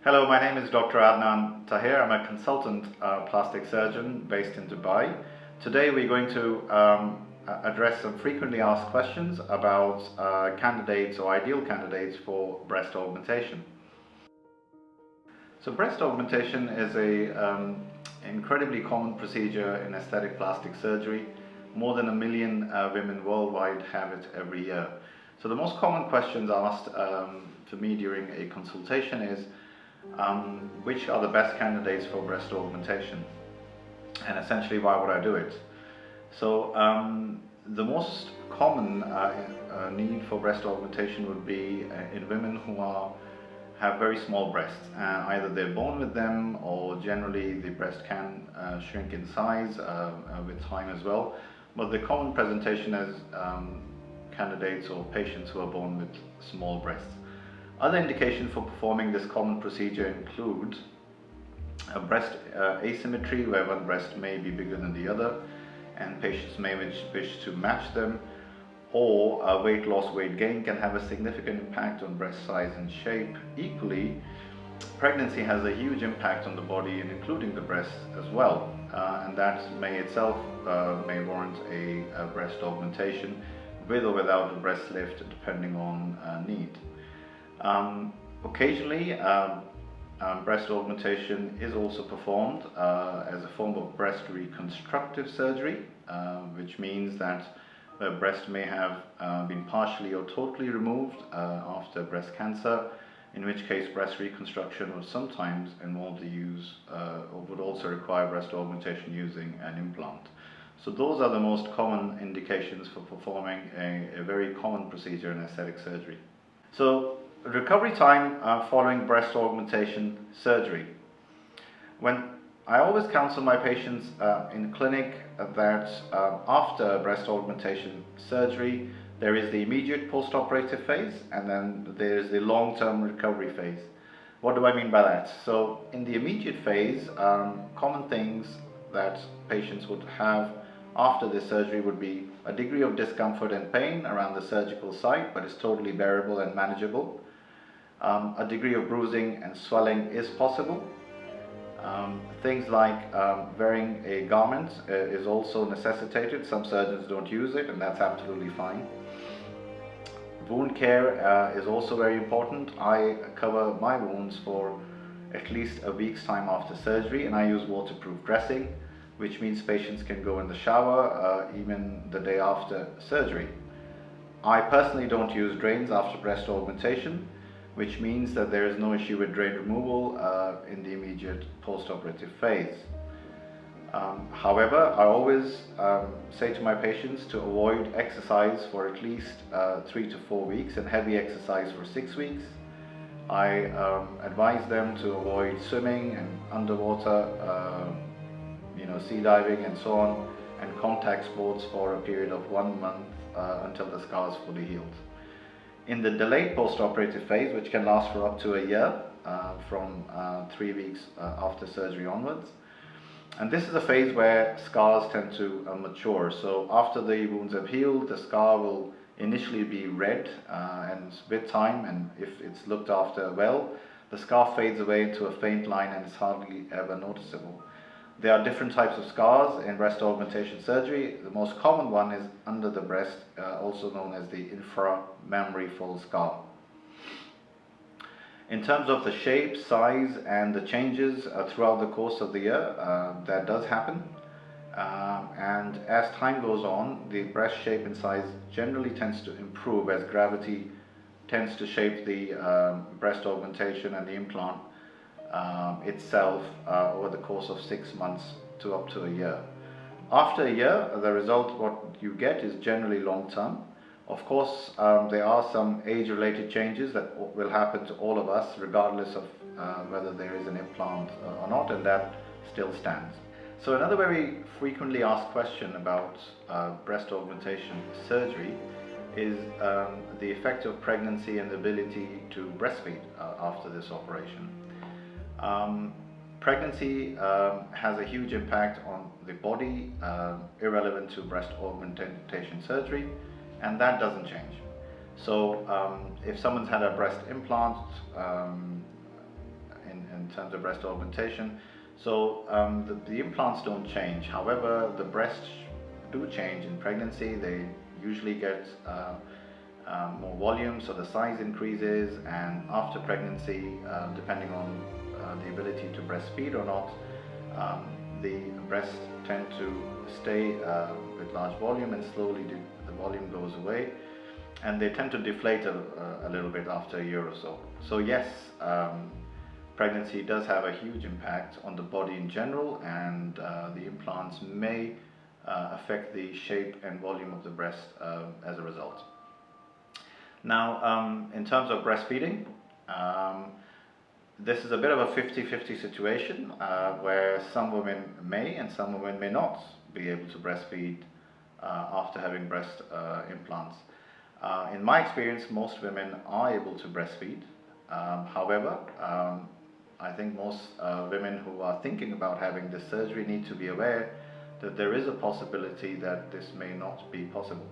Hello, my name is Dr. Adnan Tahir. I'm a consultant plastic surgeon based in Dubai. Today we're going to address some frequently asked questions about candidates or ideal candidates for breast augmentation. So breast augmentation is an incredibly common procedure in aesthetic plastic surgery. More than 1 million women worldwide have it every year. So the most common questions asked to me during a consultation is, which are the best candidates for breast augmentation, and essentially why would I do it? So the most common need for breast augmentation would be in women who have very small breasts. Either they're born with them, or generally the breast can shrink in size with time as well. But the common presentation is candidates or patients who are born with small breasts. Other indications for performing this common procedure include a breast asymmetry, where one breast may be bigger than the other and patients may wish to match them, or weight loss, weight gain can have a significant impact on breast size and shape. Equally, pregnancy has a huge impact on the body, and including the breasts as well, and that may itself may warrant a breast augmentation with or without a breast lift, depending on need. Occasionally, breast augmentation is also performed as a form of breast reconstructive surgery, which means that the breast may have been partially or totally removed after breast cancer, in which case breast reconstruction would sometimes involve the use or would also require breast augmentation using an implant. So those are the most common indications for performing a very common procedure in aesthetic surgery. So recovery time following breast augmentation surgery. When I always counsel my patients in clinic that after breast augmentation surgery, there is the immediate post-operative phase, and then there is the long-term recovery phase. What do I mean by that? So in the immediate phase, common things that patients would have after this surgery would be a degree of discomfort and pain around the surgical site, but it's totally bearable and manageable. A degree of bruising and swelling is possible. Things like wearing a garment is also necessitated. Some surgeons don't use it, and that's absolutely fine. Wound care is also very important. I cover my wounds for at least a week's time after surgery, and I use waterproof dressing, which means patients can go in the shower even the day after surgery. I personally don't use drains after breast augmentation, which means that there is no issue with drain removal in the immediate post-operative phase. However, I always say to my patients to avoid exercise for at least 3 to 4 weeks and heavy exercise for 6 weeks. I advise them to avoid swimming and underwater, sea diving and so on, and contact sports for a period of 1 month until the scar is fully healed. In the delayed post-operative phase, which can last for up to a year, from 3 weeks after surgery onwards, and this is a phase where scars tend to mature. So after the wounds have healed, the scar will initially be red, and with time, and if it's looked after well, the scar fades away into a faint line and is hardly ever noticeable. There are different types of scars in breast augmentation surgery. The most common one is under the breast, also known as the inframammary fold scar. In terms of the shape, size, and the changes throughout the course of the year, that does happen. And as time goes on, the breast shape and size generally tends to improve as gravity tends to shape the breast augmentation and the implant itself over the course of 6 months to up to a year. After a year, the result, what you get, is generally long-term. Of course, there are some age-related changes that will happen to all of us, regardless of whether there is an implant or not, and that still stands. So another very frequently asked question about breast augmentation surgery is the effect of pregnancy and the ability to breastfeed after this operation. Pregnancy has a huge impact on the body, irrelevant to breast augmentation surgery, and that doesn't change. So if someone's had a breast implant in terms of breast augmentation. So the implants don't change. However, the breasts do change in pregnancy. They usually get more volume, so the size increases, and after pregnancy, depending on the ability to breastfeed or not, the breasts tend to stay with large volume, and slowly the volume goes away, and they tend to deflate a little bit after a year or so. So yes, pregnancy does have a huge impact on the body in general, and the implants may affect the shape and volume of the breast as a result. Now, in terms of breastfeeding, this is a bit of a 50-50 situation where some women may and some women may not be able to breastfeed after having breast implants. In my experience, most women are able to breastfeed. However, I think most women who are thinking about having this surgery need to be aware that there is a possibility that this may not be possible.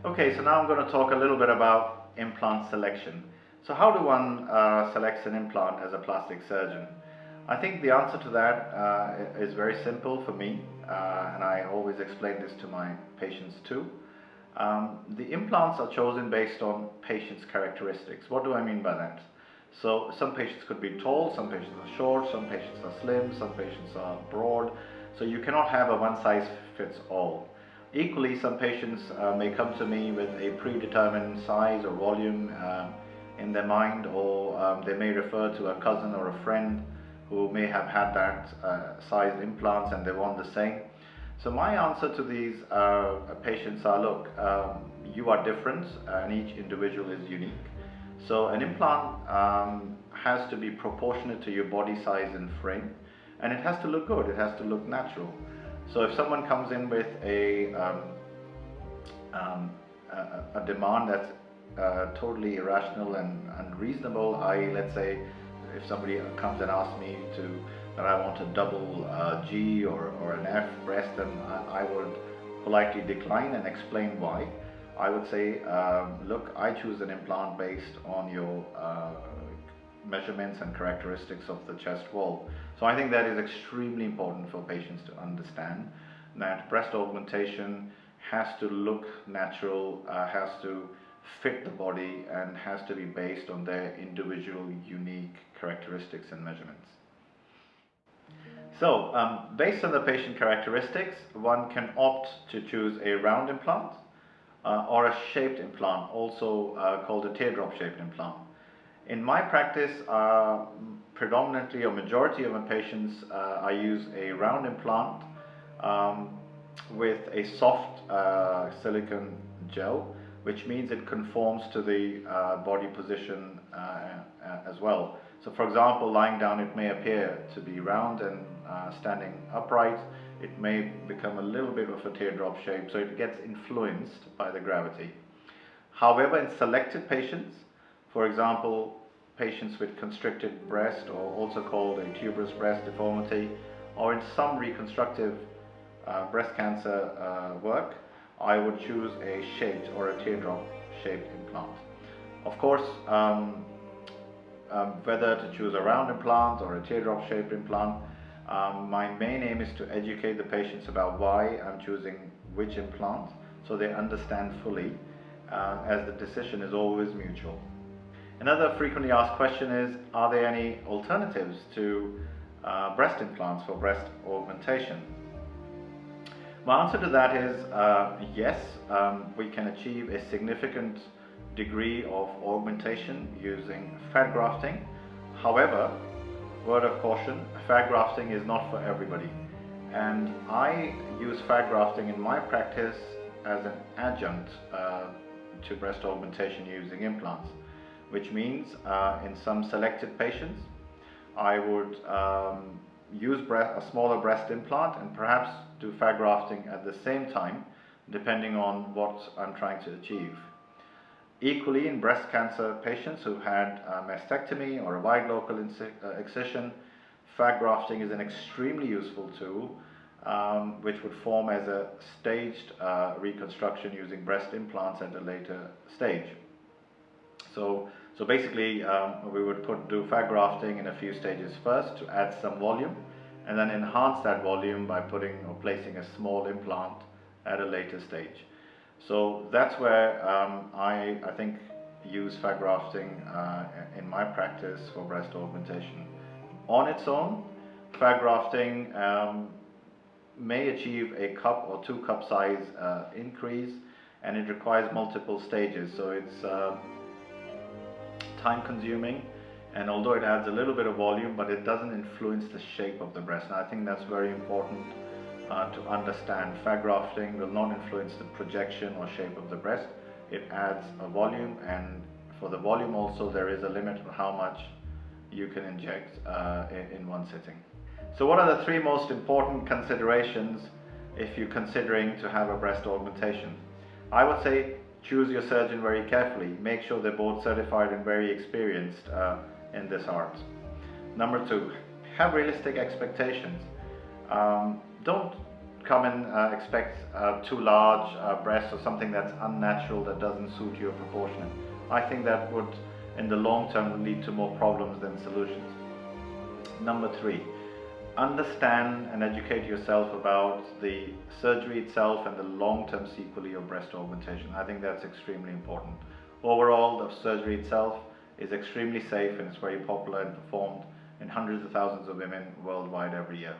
Okay, so now I'm going to talk a little bit about implant selection. So how do one select an implant as a plastic surgeon? I think the answer to that is very simple for me, and I always explain this to my patients too. The implants are chosen based on patients' characteristics. What do I mean by that? So some patients could be tall, some patients are short, some patients are slim, some patients are broad. So you cannot have a one-size-fits-all. Equally, some patients may come to me with a predetermined size or volume in their mind, or they may refer to a cousin or a friend who may have had that sized implants and they want the same. So my answer to these patients are, look, you are different and each individual is unique. So an implant has to be proportionate to your body size and frame, and it has to look good, it has to look natural. So if someone comes in with a demand that's totally irrational and unreasonable, let's say if somebody comes and asks me that I want a double G or an F breast, then I would politely decline and explain why. I would say, look, I choose an implant based on your measurements and characteristics of the chest wall. So I think that is extremely important for patients to understand, that breast augmentation has to look natural, has to fit the body, and has to be based on their individual unique characteristics and measurements. So based on the patient characteristics, one can opt to choose a round implant or a shaped implant, also called a teardrop shaped implant. In my practice, predominantly or majority of my patients, I use a round implant with a soft silicone gel, which means it conforms to the body position as well. So for example, lying down it may appear to be round, and standing upright it may become a little bit of a teardrop shape, so it gets influenced by the gravity. However, in selected patients, for example, patients with constricted breast, or also called a tuberous breast deformity, or in some reconstructive breast cancer work, I would choose a shaped or a teardrop shaped implant. Of course, whether to choose a round implant or a teardrop shaped implant, my main aim is to educate the patients about why I'm choosing which implant, so they understand fully, as the decision is always mutual. Another frequently asked question is, are there any alternatives to breast implants for breast augmentation? My answer to that is yes, we can achieve a significant degree of augmentation using fat grafting. However, word of caution, fat grafting is not for everybody, and I use fat grafting in my practice as an adjunct to breast augmentation using implants, which means in some selected patients I would use a smaller breast implant and perhaps do fat grafting at the same time, depending on what I'm trying to achieve. Equally, in breast cancer patients who've had a mastectomy or a wide local excision, fat grafting is an extremely useful tool, which would form as a staged reconstruction using breast implants at a later stage. So So basically, we would do fat grafting in a few stages first to add some volume, and then enhance that volume by putting or placing a small implant at a later stage. So that's where I think use fat grafting in my practice for breast augmentation. On its own, fat grafting may achieve a cup or 2 cup size increase, and it requires multiple stages, so it's time consuming, and although it adds a little bit of volume, but it doesn't influence the shape of the breast. And I think that's very important to understand. Fat grafting will not influence the projection or shape of the breast. It adds a volume, and for the volume also there is a limit on how much you can inject in one sitting. So what are the 3 most important considerations if you're considering to have a breast augmentation? I would say choose your surgeon very carefully. Make sure they're both certified and very experienced in this art. Number 2, have realistic expectations. Don't come and expect too large breasts or something that's unnatural, that doesn't suit you or proportionate. I think that would in the long term lead to more problems than solutions. Number 3, understand and educate yourself about the surgery itself and the long-term sequelae of breast augmentation. I think that's extremely important. Overall, the surgery itself is extremely safe, and it's very popular and performed in hundreds of thousands of women worldwide every year.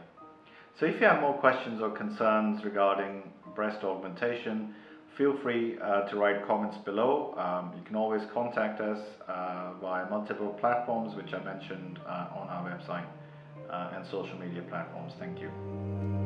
So if you have more questions or concerns regarding breast augmentation, feel free to write comments below. You can always contact us via multiple platforms which I mentioned on our website and social media platforms. Thank you.